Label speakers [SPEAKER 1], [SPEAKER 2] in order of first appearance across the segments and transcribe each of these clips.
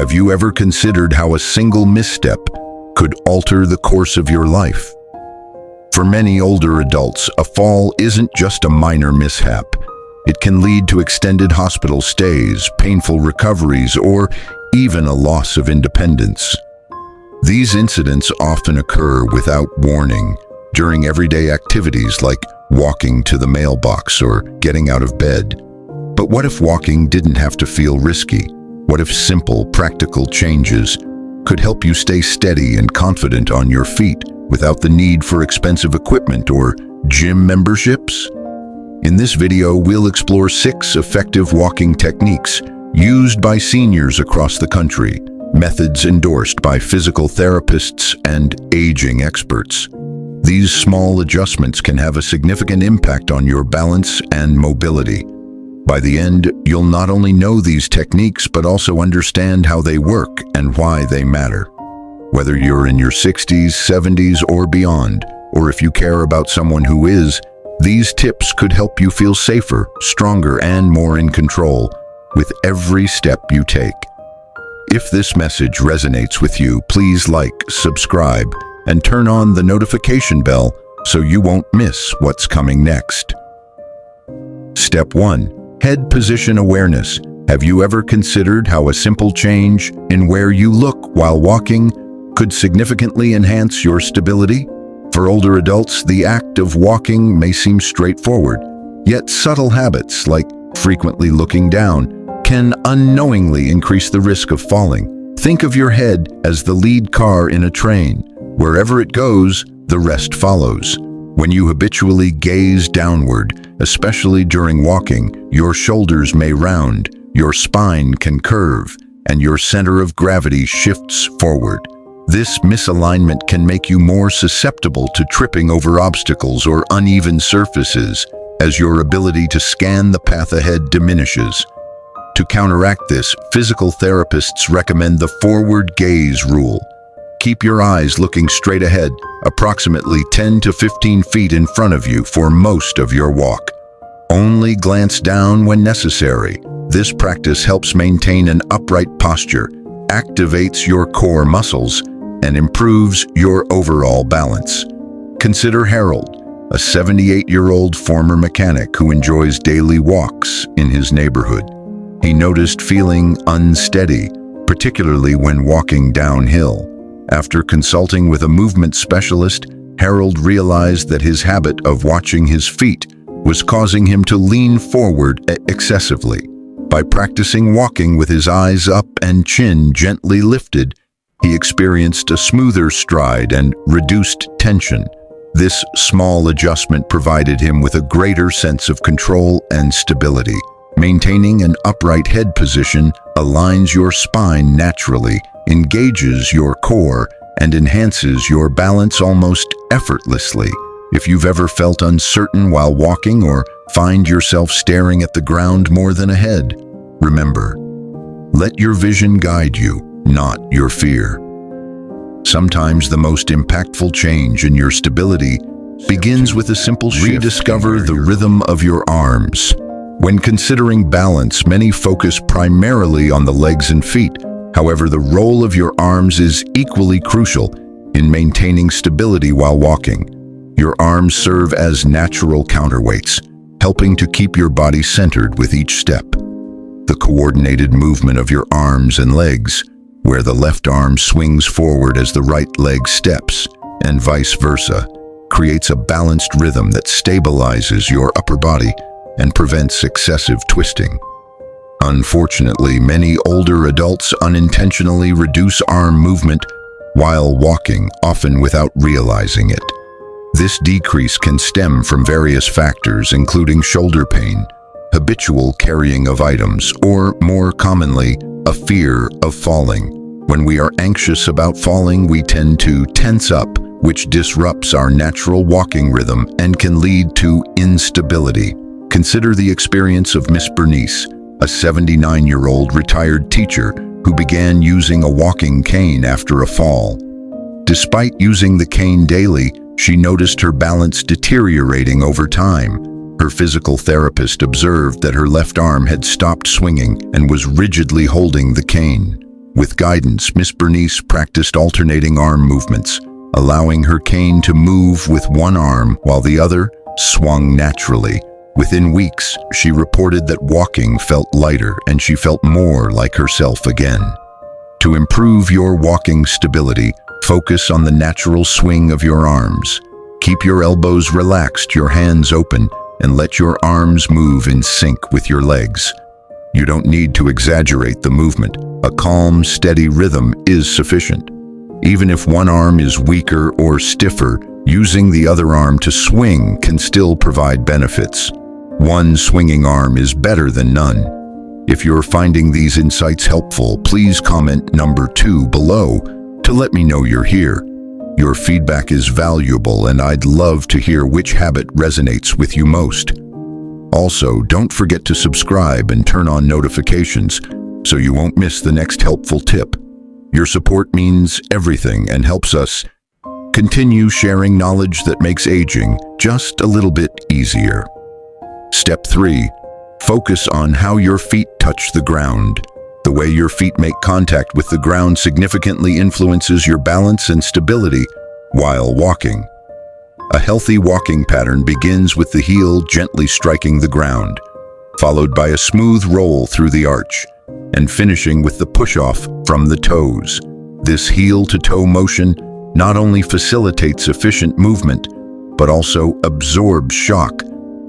[SPEAKER 1] Have you ever considered how a single misstep could alter the course of your life? For many older adults, a fall isn't just a minor mishap. It can lead to extended hospital stays, painful recoveries, or even a loss of independence. These incidents often occur without warning during everyday activities like walking to the mailbox or getting out of bed. But what if walking didn't have to feel risky? What if simple, practical changes could help you stay steady and confident on your feet without the need for expensive equipment or gym memberships? In this video, we'll explore 6 effective walking techniques used by seniors across the country, methods endorsed by physical therapists and aging experts. These small adjustments can have a significant impact on your balance and mobility. By the end, you'll not only know these techniques, but also understand how they work and why they matter. Whether you're in your 60s, 70s, or beyond, or if you care about someone who is, these tips could help you feel safer, stronger, and more in control with every step you take. If this message resonates with you, please like, subscribe, and turn on the notification bell so you won't miss what's coming next. Step 1. Head position awareness. Have you ever considered how a simple change in where you look while walking could significantly enhance your stability? For older adults, the act of walking may seem straightforward, yet subtle habits like frequently looking down can unknowingly increase the risk of falling. Think of your head as the lead car in a train. Wherever it goes, the rest follows. When you habitually gaze downward, especially during walking, your shoulders may round, your spine can curve, and your center of gravity shifts forward. This misalignment can make you more susceptible to tripping over obstacles or uneven surfaces, as your ability to scan the path ahead diminishes. To counteract this, physical therapists recommend the forward gaze rule. Keep your eyes looking straight ahead, approximately 10 to 15 feet in front of you for most of your walk. Only glance down when necessary. This practice helps maintain an upright posture, activates your core muscles, and improves your overall balance. Consider Harold, a 78-year-old former mechanic who enjoys daily walks in his neighborhood. He noticed feeling unsteady, particularly when walking downhill. After consulting with a movement specialist, Harold realized that his habit of watching his feet was causing him to lean forward excessively. By practicing walking with his eyes up and chin gently lifted, he experienced a smoother stride and reduced tension. This small adjustment provided him with a greater sense of control and stability. Maintaining an upright head position aligns your spine naturally, engages your core, and enhances your balance almost effortlessly. If you've ever felt uncertain while walking or find yourself staring at the ground more than ahead, remember, let your vision guide you, not your fear. Sometimes the most impactful change in your stability begins with a simple shift. Rediscover the rhythm of your arms. When considering balance, many focus primarily on the legs and feet. However, the role of your arms is equally crucial in maintaining stability while walking. Your arms serve as natural counterweights, helping to keep your body centered with each step. The coordinated movement of your arms and legs, where the left arm swings forward as the right leg steps, and vice versa, creates a balanced rhythm that stabilizes your upper body and prevents excessive twisting. Unfortunately, many older adults unintentionally reduce arm movement while walking, often without realizing it. This decrease can stem from various factors, including shoulder pain, habitual carrying of items, or more commonly, a fear of falling. When we are anxious about falling, we tend to tense up, which disrupts our natural walking rhythm and can lead to instability. Consider the experience of Miss Bernice, a 79-year-old retired teacher who began using a walking cane after a fall. Despite using the cane daily, she noticed her balance deteriorating over time. Her physical therapist observed that her left arm had stopped swinging and was rigidly holding the cane. With guidance, Miss Bernice practiced alternating arm movements, allowing her cane to move with one arm while the other swung naturally. Within weeks, she reported that walking felt lighter and she felt more like herself again. To improve your walking stability, focus on the natural swing of your arms. Keep your elbows relaxed, your hands open, and let your arms move in sync with your legs. You don't need to exaggerate the movement. A calm, steady rhythm is sufficient. Even if one arm is weaker or stiffer, using the other arm to swing can still provide benefits. One swinging arm is better than none. If you're finding these insights helpful, please comment number 2 below to let me know you're here. Your feedback is valuable, and I'd love to hear which habit resonates with you most. Also, don't forget to subscribe and turn on notifications so you won't miss the next helpful tip. Your support means everything and helps us continue sharing knowledge that makes aging just a little bit easier. Step 3. Focus on how your feet touch the ground. The way your feet make contact with the ground significantly influences your balance and stability while walking. A healthy walking pattern begins with the heel gently striking the ground, followed by a smooth roll through the arch, and finishing with the push-off from the toes. This heel-to-toe motion not only facilitates efficient movement, but also absorbs shock,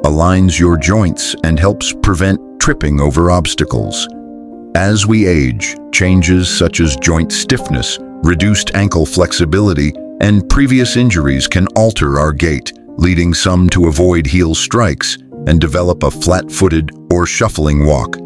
[SPEAKER 1] aligns your joints, and helps prevent tripping over obstacles. As we age, changes such as joint stiffness, reduced ankle flexibility, and previous injuries can alter our gait, leading some to avoid heel strikes and develop a flat-footed or shuffling walk.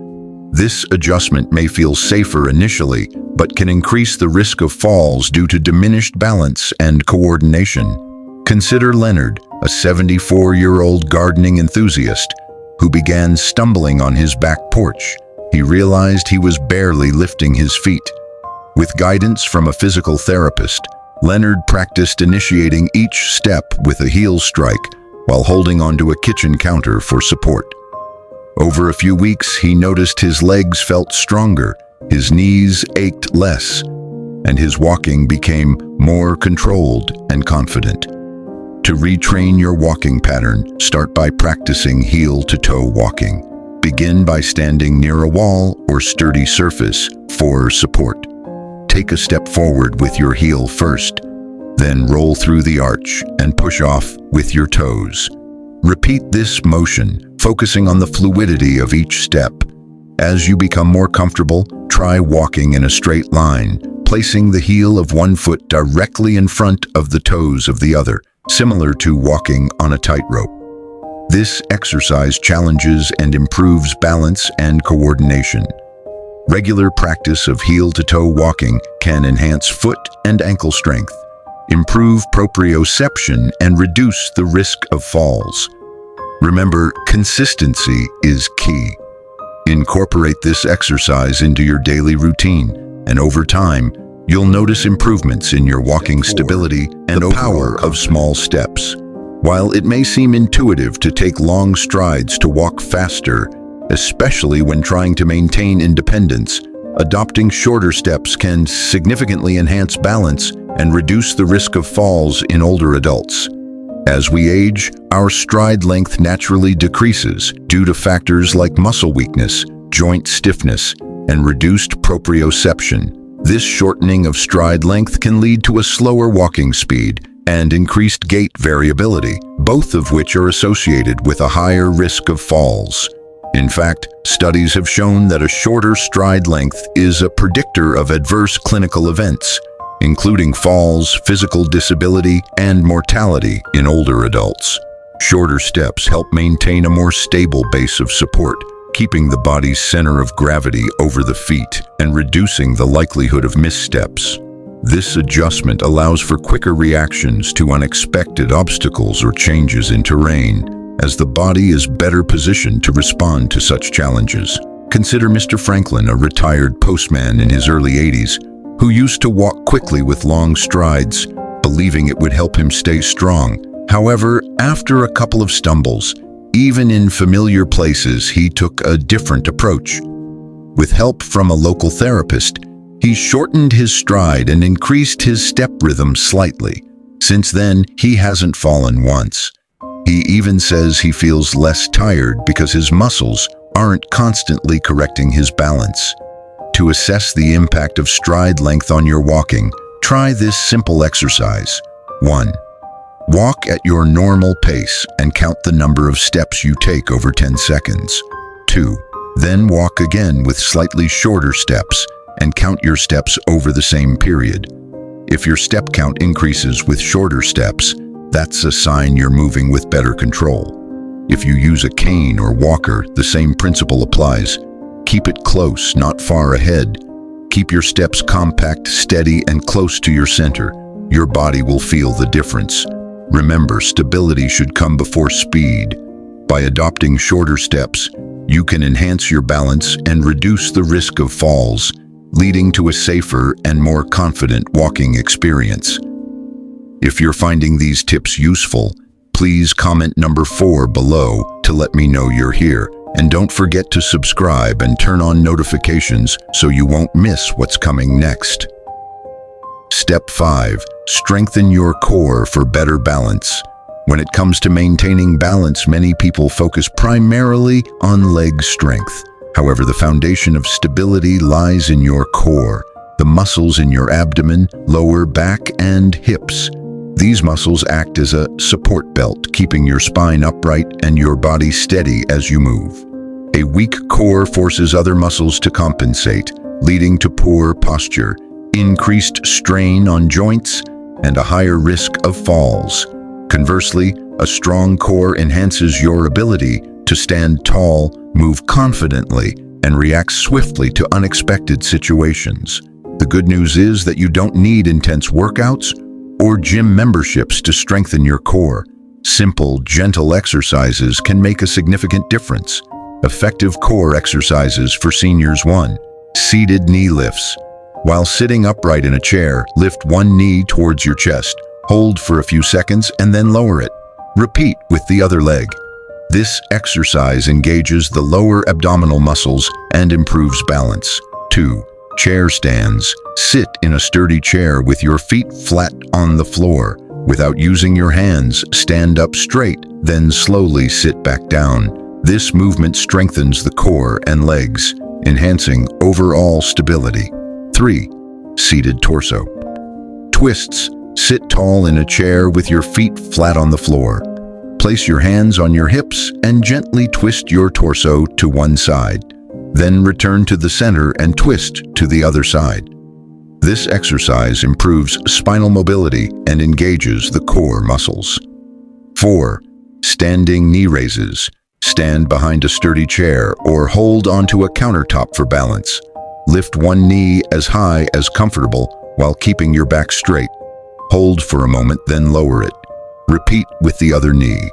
[SPEAKER 1] This adjustment may feel safer initially, but can increase the risk of falls due to diminished balance and coordination. Consider Leonard, a 74-year-old gardening enthusiast who began stumbling on his back porch. He realized he was barely lifting his feet. With guidance from a physical therapist, Leonard practiced initiating each step with a heel strike while holding onto a kitchen counter for support. Over a few weeks, he noticed his legs felt stronger, his knees ached less, and his walking became more controlled and confident. To retrain your walking pattern, start by practicing heel-to-toe walking. Begin by standing near a wall or sturdy surface for support. Take a step forward with your heel first, then roll through the arch and push off with your toes. Repeat this motion, focusing on the fluidity of each step. As you become more comfortable, try walking in a straight line, placing the heel of one foot directly in front of the toes of the other, similar to walking on a tightrope. This exercise challenges and improves balance and coordination. Regular practice of heel-to-toe walking can enhance foot and ankle strength, improve proprioception, and reduce the risk of falls. Remember, consistency is key. Incorporate this exercise into your daily routine, and over time, you'll notice improvements in your walking stability and the power of small steps. While it may seem intuitive to take long strides to walk faster, especially when trying to maintain independence, adopting shorter steps can significantly enhance balance and reduce the risk of falls in older adults. As we age, our stride length naturally decreases due to factors like muscle weakness, joint stiffness, and reduced proprioception. This shortening of stride length can lead to a slower walking speed and increased gait variability, both of which are associated with a higher risk of falls. In fact, studies have shown that a shorter stride length is a predictor of adverse clinical events, including falls, physical disability, and mortality in older adults. Shorter steps help maintain a more stable base of support, keeping the body's center of gravity over the feet and reducing the likelihood of missteps. This adjustment allows for quicker reactions to unexpected obstacles or changes in terrain, as the body is better positioned to respond to such challenges. Consider Mr. Franklin, a retired postman in his early 80s, who used to walk quickly with long strides, believing it would help him stay strong. However, after a couple of stumbles, even in familiar places, he took a different approach. With help from a local therapist, he He shortened his stride and increased his step rhythm slightly. Since then, he hasn't fallen once. He even says he feels less tired because his muscles aren't constantly correcting his balance. To assess the impact of stride length on your walking, try this simple exercise. 1. Walk at your normal pace and count the number of steps you take over 10 seconds. 2. Then walk again with slightly shorter steps and count your steps over the same period. If your step count increases with shorter steps, that's a sign you're moving with better control. If you use a cane or walker, the same principle applies. Keep it close, not far ahead. Keep your steps compact, steady, and close to your center. Your body will feel the difference. Remember, stability should come before speed. By adopting shorter steps, you can enhance your balance and reduce the risk of falls, leading to a safer and more confident walking experience. If you're finding these tips useful, please comment number 4 below to let me know you're here. And don't forget to subscribe and turn on notifications so you won't miss what's coming next. Step 5. Strengthen your core for better balance. When it comes to maintaining balance, many people focus primarily on leg strength. However, the foundation of stability lies in your core, the muscles in your abdomen, lower back, and hips. These muscles act as a support belt, keeping your spine upright and your body steady as you move. A weak core forces other muscles to compensate, leading to poor posture, increased strain on joints, and a higher risk of falls. Conversely, a strong core enhances your ability to stand tall, move confidently, and react swiftly to unexpected situations. The good news is that you don't need intense workouts or gym memberships to strengthen your core. Simple, gentle exercises can make a significant difference. Effective core exercises for seniors. 1. Seated knee lifts. While sitting upright in a chair, lift one knee towards your chest. Hold for a few seconds and then lower it. Repeat with the other leg. This exercise engages the lower abdominal muscles and improves balance. 2. Chair stands. Sit in a sturdy chair with your feet flat on the floor. Without using your hands, stand up straight, then slowly sit back down. This movement strengthens the core and legs, enhancing overall stability. 3. Seated torso. Twists. Sit tall in a chair with your feet flat on the floor. Place your hands on your hips and gently twist your torso to one side. Then return to the center and twist to the other side. This exercise improves spinal mobility and engages the core muscles. 4. Standing knee raises. Stand behind a sturdy chair or hold onto a countertop for balance. Lift one knee as high as comfortable while keeping your back straight. Hold for a moment, then lower it. Repeat with the other knee.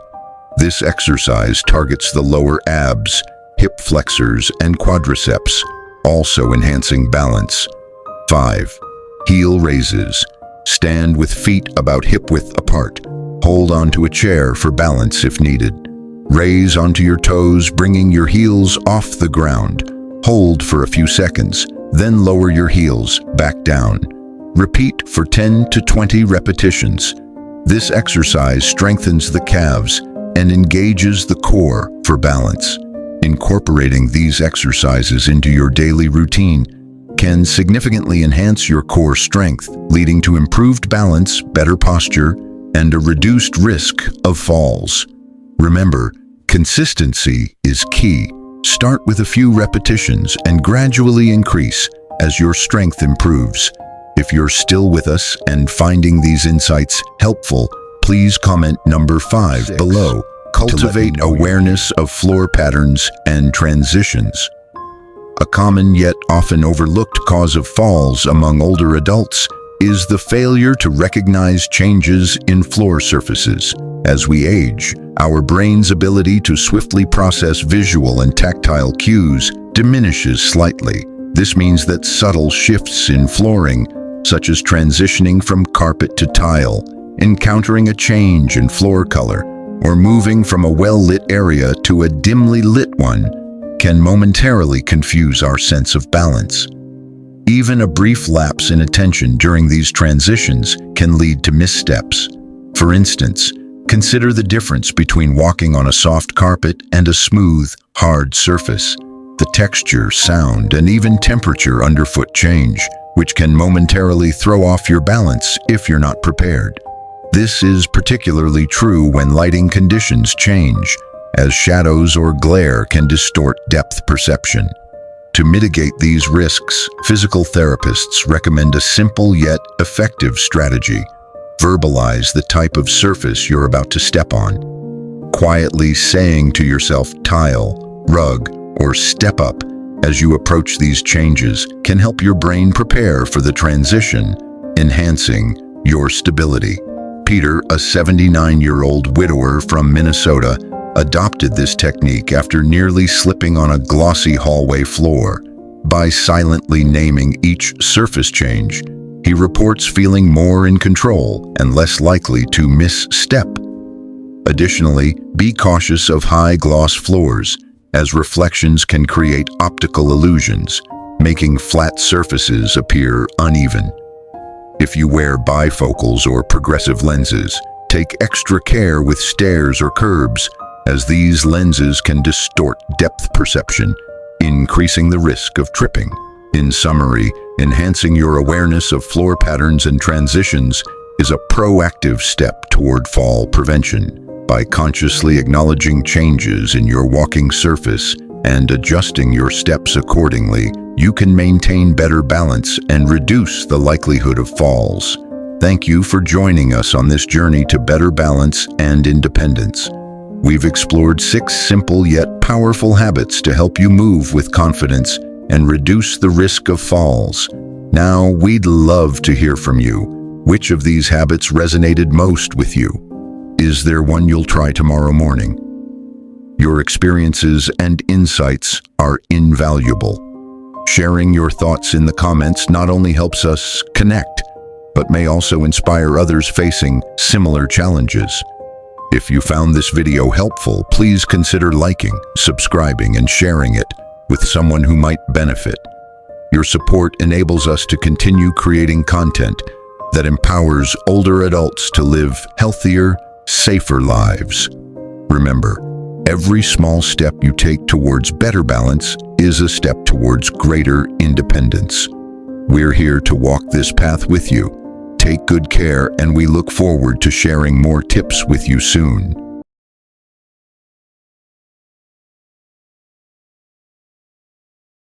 [SPEAKER 1] This exercise targets the lower abs, hip flexors, and quadriceps, also enhancing balance. 5. Heel raises. Stand with feet about hip width apart. Hold onto a chair for balance if needed. Raise onto your toes, bringing your heels off the ground. Hold for a few seconds, then lower your heels back down. Repeat for 10 to 20 repetitions. This exercise strengthens the calves and engages the core for balance. Incorporating these exercises into your daily routine can significantly enhance your core strength, leading to improved balance, better posture, and a reduced risk of falls. Remember, consistency is key. Start with a few repetitions and gradually increase as your strength improves. If you're still with us and finding these insights helpful, please comment number 5 below. Cultivate awareness of floor patterns and transitions. A common yet often overlooked cause of falls among older adults is the failure to recognize changes in floor surfaces. As we age, our brain's ability to swiftly process visual and tactile cues diminishes slightly. This means that subtle shifts in flooring, such as transitioning from carpet to tile, encountering a change in floor color, or moving from a well-lit area to a dimly lit one, can momentarily confuse our sense of balance. Even a brief lapse in attention during these transitions can lead to missteps. For instance, consider the difference between walking on a soft carpet and a smooth, hard surface. The texture, sound, and even temperature underfoot change, which can momentarily throw off your balance if you're not prepared. This is particularly true when lighting conditions change, as shadows or glare can distort depth perception. To mitigate these risks, physical therapists recommend a simple yet effective strategy. Verbalize the type of surface you're about to step on. Quietly saying to yourself tile, rug, or step up as you approach these changes can help your brain prepare for the transition, enhancing your stability. Peter, a 79-year-old widower from Minnesota, adopted this technique after nearly slipping on a glossy hallway floor. By silently naming each surface change, he reports feeling more in control and less likely to misstep. Additionally, be cautious of high-gloss floors, as reflections can create optical illusions, making flat surfaces appear uneven. If you wear bifocals or progressive lenses, take extra care with stairs or curbs, as these lenses can distort depth perception, increasing the risk of tripping. In summary, enhancing your awareness of floor patterns and transitions is a proactive step toward fall prevention. By consciously acknowledging changes in your walking surface and adjusting your steps accordingly, you can maintain better balance and reduce the likelihood of falls. Thank you for joining us on this journey to better balance and independence. We've explored 6 simple yet powerful habits to help you move with confidence and reduce the risk of falls. Now, we'd love to hear from you. Which of these habits resonated most with you? Is there one you'll try tomorrow morning? Your experiences and insights are invaluable. Sharing your thoughts in the comments not only helps us connect, but may also inspire others facing similar challenges. If you found this video helpful, please consider liking, subscribing, and sharing it with someone who might benefit. Your support enables us to continue creating content that empowers older adults to live healthier, safer lives. Remember, every small step you take towards better balance is a step towards greater independence. We're here to walk this path with you. Take good care, and we look forward to sharing more tips with you soon.